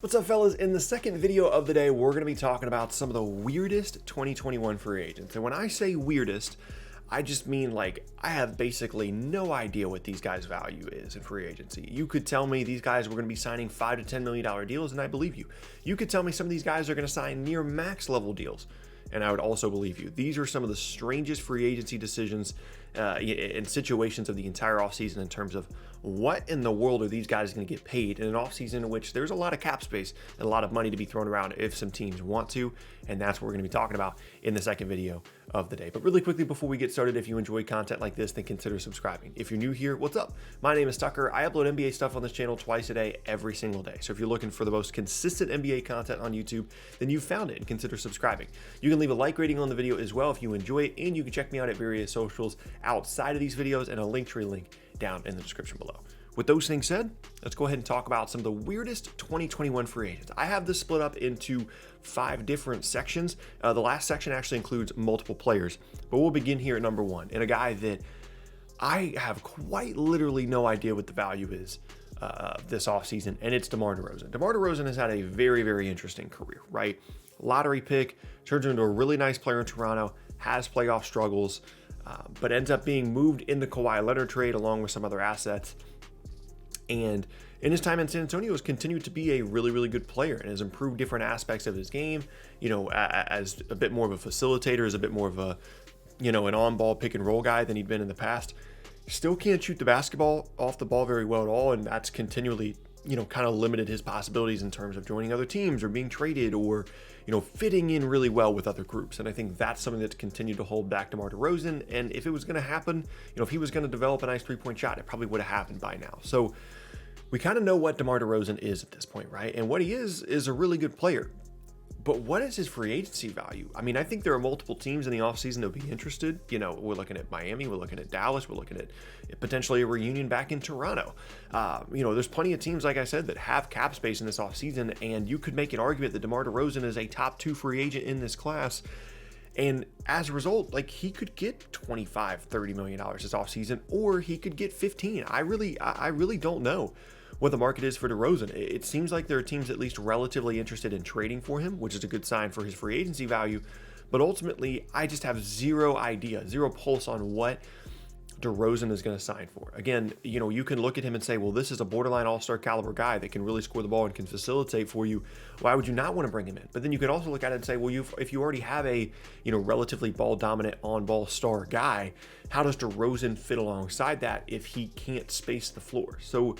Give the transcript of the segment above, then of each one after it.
What's up, fellas? In the second video of the day, we're going to be talking about some of the weirdest 2021 free agents. And when I say weirdest, I just mean like I have basically no idea what these guys' value is in free agency. You could tell me these guys were going to be signing $5 to $10 million deals, and I believe you. You could tell me some of these guys are going to sign near max level deals, and I would also believe you. These are some of the strangest free agency decisions and situations of the entire offseason in terms of what in the world are these guys going to get paid in an offseason in which there's a lot of cap space and a lot of money to be thrown around if some teams want to, and that's what we're going to be talking about in the second video of the day. But really quickly before we get started, if you enjoy content like this, then consider subscribing. If you're new here, what's up? My name is Tucker. I upload NBA stuff on this channel twice a day, every single day. So if you're looking for the most consistent NBA content on YouTube, then you've found it and consider subscribing. You can leave a like rating on the video as well if you enjoy it, and you can check me out at various socials outside of these videos and a Linktree link down in the description below. With those things said, let's go ahead and talk about some of the weirdest 2021 free agents. I have this split up into 5 different sections. The last section actually includes multiple players, but we'll begin here at number 1, and a guy that I have quite literally no idea what the value is this offseason, and it's DeMar DeRozan. DeMar DeRozan has had a very, very interesting career, right? Lottery pick, turns into a really nice player in Toronto, has playoff struggles, but ends up being moved in the Kawhi Leonard trade along with some other assets. And in his time in San Antonio has continued to be a really, really good player and has improved different aspects of his game, you know, as a bit more of a facilitator, as a bit more of a, you know, an on-ball pick and roll guy than he'd been in the past. Still can't shoot the basketball off the ball very well at all, and that's continually, you know, kind of limited his possibilities in terms of joining other teams or being traded or, you know, fitting in really well with other groups. And I think that's something that's continued to hold back DeMar DeRozan. And if it was going to happen, you know, if he was going to develop a nice three-point shot, it probably would have happened by now. So we kind of know what DeMar DeRozan is at this point, right? And what he is a really good player. But what is his free agency value? I mean, I think there are multiple teams in the offseason that would be interested. You know, we're looking at Miami, we're looking at Dallas, we're looking at potentially a reunion back in Toronto. You know, there's plenty of teams, like I said, that have cap space in this offseason, and you could make an argument that DeMar DeRozan is a top 2 free agent in this class. And as a result, like, he could get $25-30 million this offseason, or he could get 15. I really don't know what the market is for DeRozan. It seems like there are teams at least relatively interested in trading for him, which is a good sign for his free agency value. But ultimately, I just have zero idea, zero pulse on what DeRozan is going to sign for. Again, you know, you can look at him and say, well, this is a borderline all-star caliber guy that can really score the ball and can facilitate for you. Why would you not want to bring him in? But then you can also look at it and say, well, if you already have a, you know, relatively ball-dominant on-ball star guy, how does DeRozan fit alongside that if he can't space the floor? So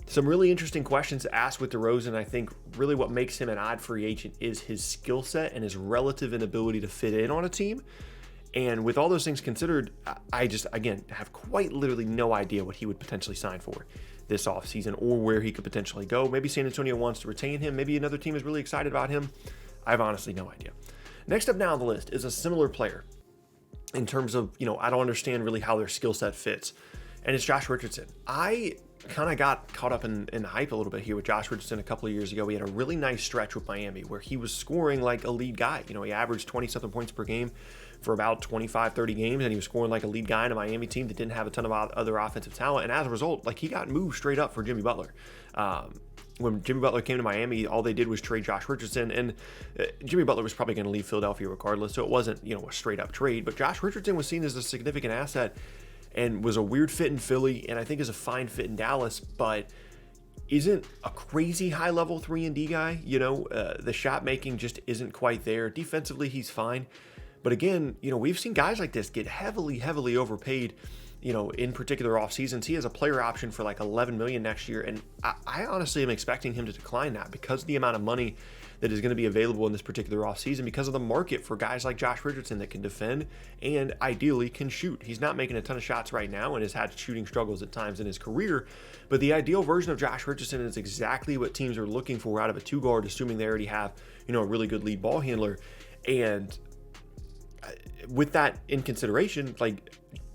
some really interesting questions to ask with DeRozan. I think really what makes him an odd free agent is his skill set and his relative inability to fit in on a team. And with all those things considered, I just, again, have quite literally no idea what he would potentially sign for this offseason or where he could potentially go. Maybe San Antonio wants to retain him. Maybe another team is really excited about him. I have honestly no idea. Next up now on the list is a similar player in terms of, you know, I don't understand really how their skill set fits. And it's Josh Richardson. I kind of got caught up in the hype a little bit here with Josh Richardson a couple of years ago. He had a really nice stretch with Miami where he was scoring like a lead guy. You know, he averaged 20-something points per game for about 25-30 games, and he was scoring like a lead guy in a Miami team that didn't have a ton of other offensive talent. And as a result, like, he got moved straight up for Jimmy Butler. When Jimmy Butler came to Miami, all they did was trade Josh Richardson, and Jimmy Butler was probably going to leave Philadelphia regardless, so it wasn't, you know, a straight up trade. But Josh Richardson was seen as a significant asset and was a weird fit in Philly, and I think is a fine fit in Dallas, but isn't a crazy high-level 3-and-D guy. You know, the shot making just isn't quite there. Defensively, he's fine. But again, you know, we've seen guys like this get heavily overpaid, you know, in particular off seasons. He has a player option for like $11 million next year, and I honestly am expecting him to decline that because of the amount of money that is going to be available in this particular offseason, because of the market for guys like Josh Richardson that can defend and ideally can shoot. He's not making a ton of shots right now and has had shooting struggles at times in his career, but the ideal version of Josh Richardson is exactly what teams are looking for out of a 2-guard, assuming they already have, you know, a really good lead ball handler. And with that in consideration, like,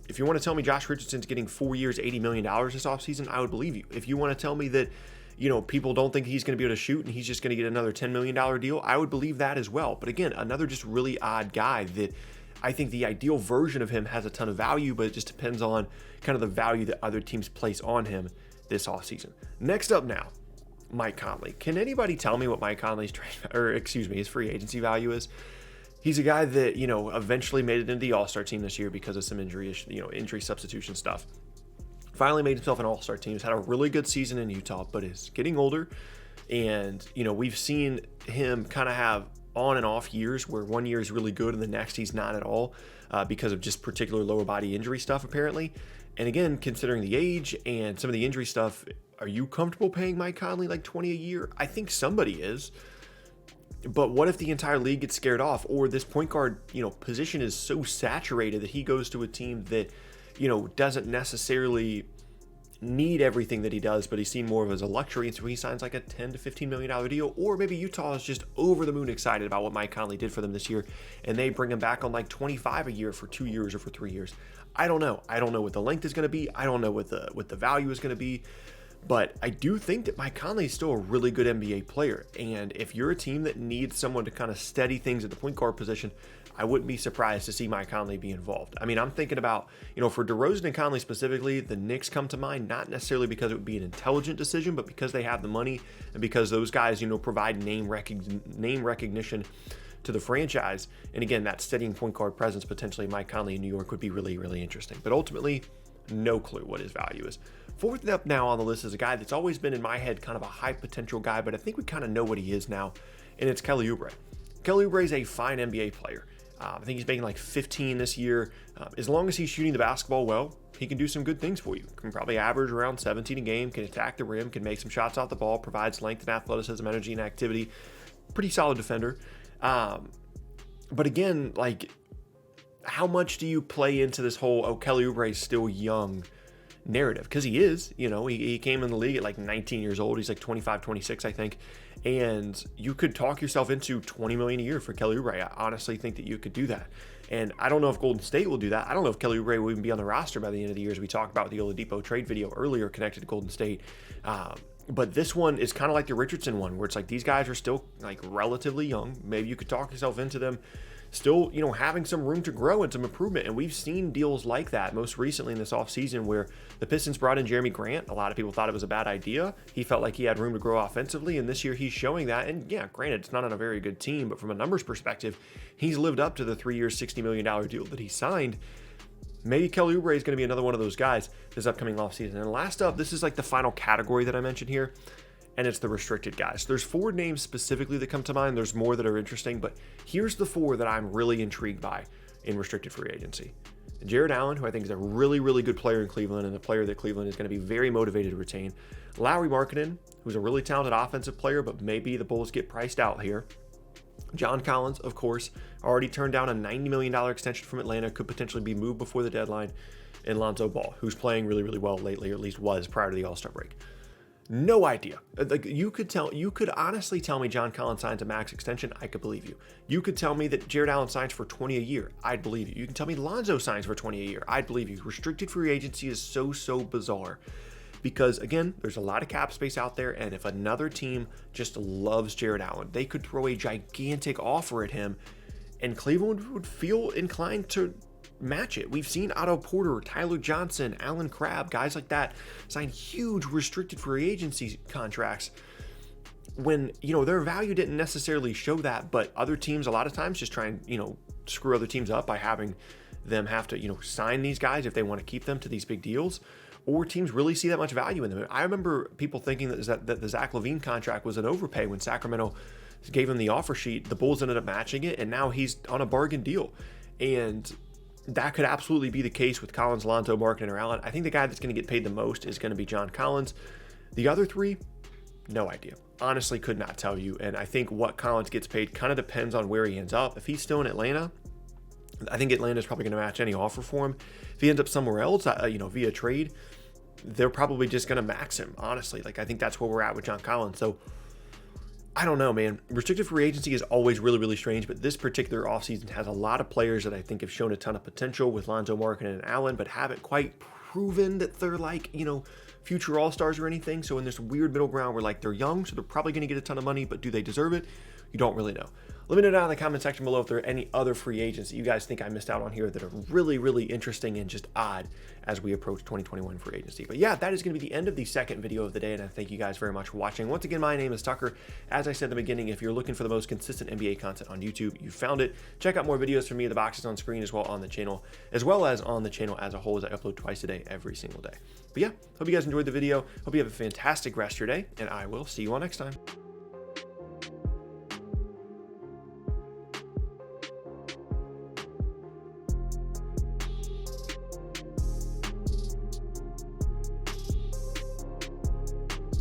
if you want to tell me Josh Richardson's getting 4 years, $80 million this offseason, I would believe you. If you want to tell me that, you know, people don't think he's going to be able to shoot and he's just going to get another $10 million deal, I would believe that as well. But again, another just really odd guy that I think the ideal version of him has a ton of value, but it just depends on kind of the value that other teams place on him this offseason. Next up now, Mike Conley. Can anybody tell me what Mike Conley's his free agency value is? He's a guy that, eventually made it into the All-Star team this year because of some injury substitution stuff. Finally made himself an All-Star team. He's had a really good season in Utah, but is getting older. And, we've seen him kind of have on and off years where one year is really good and the next he's not at all because of just particular lower body injury stuff, apparently. And again, considering the age and some of the injury stuff, are you comfortable paying Mike Conley like $20 a year? I think somebody is. But what if the entire league gets scared off, or this point guard, position is so saturated that he goes to a team that, doesn't necessarily need everything that he does, but he's seen more of as a luxury, and so he signs like a $10 to $15 million deal, or maybe Utah is just over the moon excited about what Mike Conley did for them this year, and they bring him back on like 25 a year for 2 years or for 3 years. I don't know. I don't know what the length is going to be. I don't know what the value is going to be. But I do think that Mike Conley is still a really good NBA player. And if you're a team that needs someone to kind of steady things at the point guard position, I wouldn't be surprised to see Mike Conley be involved. I mean, I'm thinking about, for DeRozan and Conley specifically, the Knicks come to mind, not necessarily because it would be an intelligent decision, but because they have the money and because those guys, provide name recognition to the franchise. And again, that steadying point guard presence, potentially Mike Conley in New York would be really, really interesting. But ultimately, no clue what his value is. Fourth up now on the list is a guy that's always been in my head kind of a high potential guy, but I think we kind of know what he is now, and it's Kelly Oubre. Kelly Oubre is a fine NBA player. I think he's making like 15 this year. As long as he's shooting the basketball well, he can do some good things for you. Can probably average around 17 a game, can attack the rim, can make some shots off the ball, provides length and athleticism, energy, and activity. Pretty solid defender. But again, like, how much do you play into this whole, Kelly Oubre is still young narrative? Because he is, he came in the league at like 19 years old. He's like 25, 26, I think. And you could talk yourself into $20 million a year for Kelly Oubre. I honestly think that you could do that. And I don't know if Golden State will do that. I don't know if Kelly Oubre will even be on the roster by the end of the year, as we talked about the Oladipo trade video earlier connected to Golden State. But this one is kind of like the Richardson one, where it's like these guys are still like relatively young. Maybe you could talk yourself into them still, having some room to grow and some improvement. And we've seen deals like that most recently in this offseason where the Pistons brought in Jeremy Grant. A lot of people thought it was a bad idea. He felt like he had room to grow offensively, and this year he's showing that. And yeah, granted, it's not on a very good team, but from a numbers perspective, he's lived up to the 3-year, $60 million deal that he signed. Maybe Kelly Oubre is going to be another one of those guys this upcoming offseason. And last up, this is like the final category that I mentioned here, and it's the restricted guys. There's 4 names specifically that come to mind. There's more that are interesting, but here's the 4 that I'm really intrigued by in restricted free agency. Jared Allen, who I think is a really, really good player in Cleveland and a player that Cleveland is going to be very motivated to retain. Lauri Markkanen, who's a really talented offensive player, but maybe the Bulls get priced out here. John Collins, of course, already turned down a $90 million extension from Atlanta, could potentially be moved before the deadline. And Lonzo Ball, who's playing really, really well lately, or at least was prior to the All-Star break. No idea. Like, you could honestly tell me John Collins signs a max extension. I could believe you. You could tell me that Jared Allen signs for 20 a year. I'd believe you. You can tell me Lonzo signs for 20 a year. I'd believe you. Restricted free agency is so bizarre because, again, there's a lot of cap space out there. And if another team just loves Jared Allen, they could throw a gigantic offer at him and Cleveland would feel inclined to match it. We've seen Otto Porter, Tyler Johnson, Alan Crabb, guys like that sign huge restricted free agency contracts when, their value didn't necessarily show that, but other teams a lot of times just try and, screw other teams up by having them have to, sign these guys if they want to keep them to these big deals, or teams really see that much value in them. I remember people thinking that the Zach LaVine contract was an overpay when Sacramento gave him the offer sheet. The Bulls ended up matching it, and now he's on a bargain deal. And that could absolutely be the case with Collins, Lonzo, Markkanen, or Allen. I think the guy that's going to get paid the most is going to be John Collins. The other 3, no idea. Honestly, could not tell you. And I think what Collins gets paid kind of depends on where he ends up. If he's still in Atlanta, I think Atlanta's probably going to match any offer for him. If he ends up somewhere else, via trade, they're probably just going to max him, honestly. Like, I think that's where we're at with John Collins. So, I don't know, man. Restricted free agency is always really, really strange, but this particular offseason has a lot of players that I think have shown a ton of potential with Lonzo, Markkanen, and Allen, but haven't quite proven that they're like, future all-stars or anything. So in this weird middle ground where like they're young, so they're probably going to get a ton of money, but do they deserve it? You don't really know. Let me know down in the comment section below if there are any other free agents that you guys think I missed out on here that are really, really interesting and just odd. as we approach 2021 free agency. But yeah, that is going to be the end of the second video of the day, and I thank you guys very much for watching. Once again, my name is Tucker. As I said at the beginning, if you're looking for the most consistent NBA content on YouTube, you found it. Check out more videos from me. The box is on screen as well on the channel, as well as on the channel as a whole, as I upload twice a day, every single day. But yeah, hope you guys enjoyed the video. Hope you have a fantastic rest of your day, and I will see you all next time.